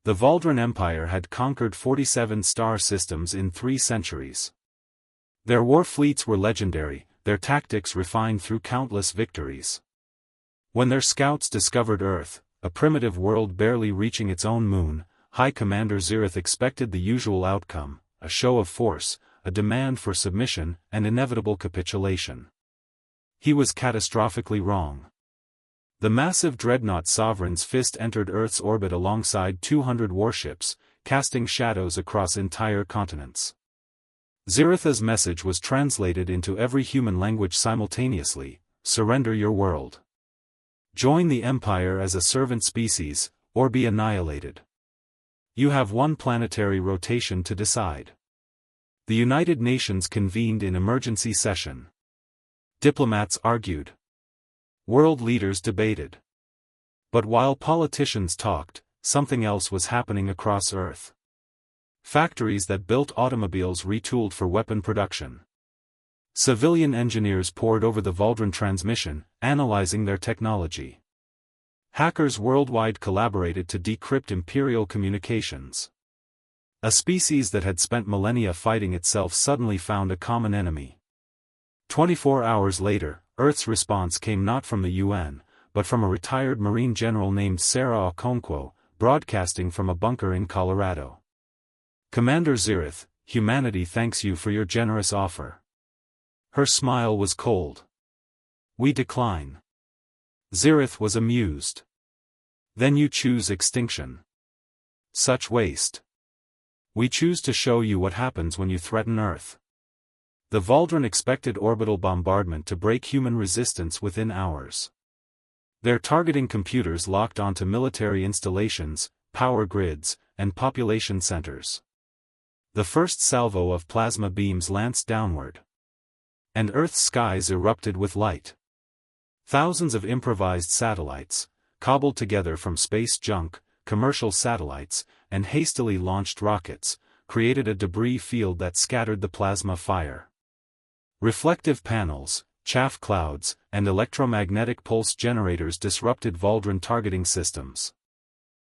The Valdran Empire had conquered 47 star systems in 3 centuries. Their war fleets were legendary, their tactics refined through countless victories. When their scouts discovered Earth, a primitive world barely reaching its own moon, High Commander Zirith expected the usual outcome, a show of force, a demand for submission, and inevitable capitulation. He was catastrophically wrong. The massive dreadnought Sovereign's Fist entered Earth's orbit alongside 200 warships, casting shadows across entire continents. Ziritha's message was translated into every human language simultaneously: surrender your world. Join the Empire as a servant species, or be annihilated. You have one planetary rotation to decide. The United Nations convened in emergency session. Diplomats argued. World leaders debated. But while politicians talked, something else was happening across Earth. Factories that built automobiles retooled for weapon production. Civilian engineers pored over the Valdran transmission, analyzing their technology. Hackers worldwide collaborated to decrypt Imperial communications. A species that had spent millennia fighting itself suddenly found a common enemy. 24 hours later, Earth's response came not from the UN, but from a retired Marine general named Sarah Okonkwo, broadcasting from a bunker in Colorado. Commander Zirith, humanity thanks you for your generous offer. Her smile was cold. We decline. Zirith was amused. Then you choose extinction. Such waste. We choose to show you what happens when you threaten Earth. The Valdran expected orbital bombardment to break human resistance within hours. Their targeting computers locked onto military installations, power grids, and population centers. The first salvo of plasma beams lanced downward. And Earth's skies erupted with light. Thousands of improvised satellites, cobbled together from space junk, commercial satellites, and hastily launched rockets, created a debris field that scattered the plasma fire. Reflective panels, chaff clouds, and electromagnetic pulse generators disrupted Valdran targeting systems.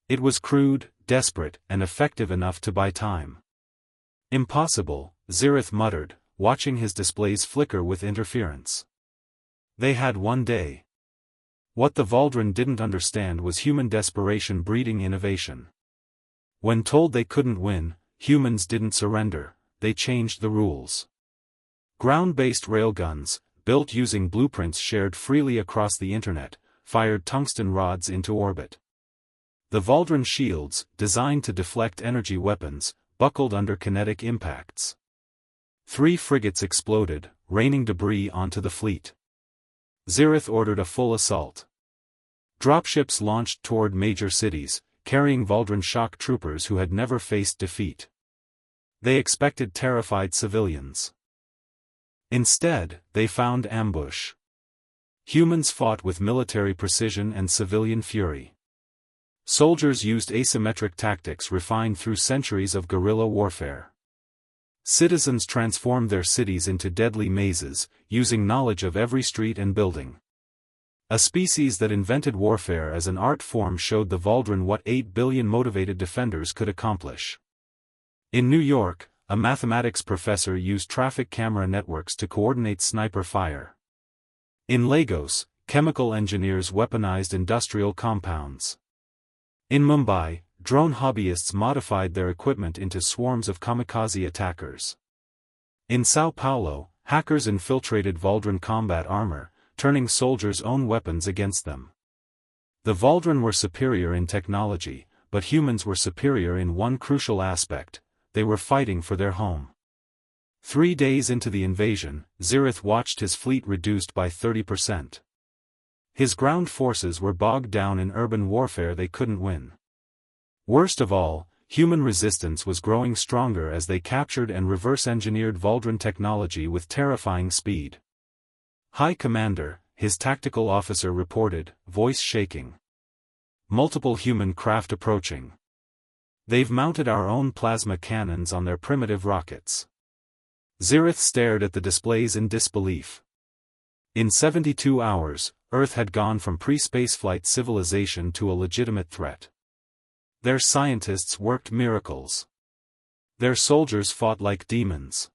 It was crude, desperate, and effective enough to buy time. Impossible, Zirith muttered, watching his displays flicker with interference. They had one day. What the Valdran didn't understand was human desperation breeding innovation. When told they couldn't win, humans didn't surrender, they changed the rules. Ground-based railguns, built using blueprints shared freely across the internet, fired tungsten rods into orbit. The Valdran shields, designed to deflect energy weapons, buckled under kinetic impacts. 3 frigates exploded, raining debris onto the fleet. Zirith ordered a full assault. Dropships launched toward major cities, carrying Valdran shock troopers who had never faced defeat. They expected terrified civilians. Instead, they found ambush. Humans fought with military precision and civilian fury. Soldiers used asymmetric tactics refined through centuries of guerrilla warfare. Citizens transformed their cities into deadly mazes, using knowledge of every street and building. A species that invented warfare as an art form showed the Valdran what 8 billion motivated defenders could accomplish. In New York, a mathematics professor used traffic camera networks to coordinate sniper fire. In Lagos, chemical engineers weaponized industrial compounds. In Mumbai, drone hobbyists modified their equipment into swarms of kamikaze attackers. In Sao Paulo, hackers infiltrated Valdran combat armor, turning soldiers' own weapons against them. The Valdran were superior in technology, but humans were superior in one crucial aspect: they were fighting for their home. 3 days into the invasion, Zirith watched his fleet reduced by 30%. His ground forces were bogged down in urban warfare they couldn't win. Worst of all, human resistance was growing stronger as they captured and reverse-engineered Valdran technology with terrifying speed. High Commander, his tactical officer reported, voice shaking. Multiple human craft approaching. They've mounted our own plasma cannons on their primitive rockets. Zirith stared at the displays in disbelief. In 72 hours, Earth had gone from pre-spaceflight civilization to a legitimate threat. Their scientists worked miracles. Their soldiers fought like demons.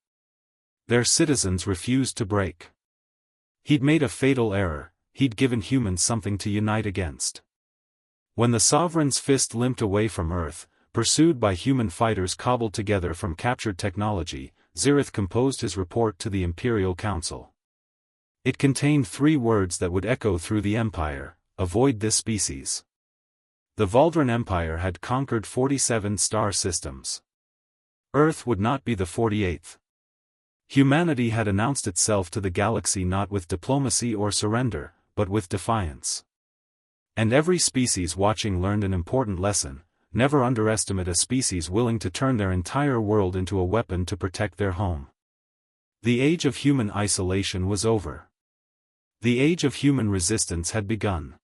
Their citizens refused to break. He'd made a fatal error, he'd given humans something to unite against. When the Sovereign's fist limped away from Earth, pursued by human fighters cobbled together from captured technology, Zirith composed his report to the Imperial Council. It contained 3 words that would echo through the Empire: avoid this species. The Valdran Empire had conquered 47 star systems. Earth would not be the 48th. Humanity had announced itself to the galaxy not with diplomacy or surrender, but with defiance. And every species watching learned an important lesson: never underestimate a species willing to turn their entire world into a weapon to protect their home. The age of human isolation was over. The age of human resistance had begun.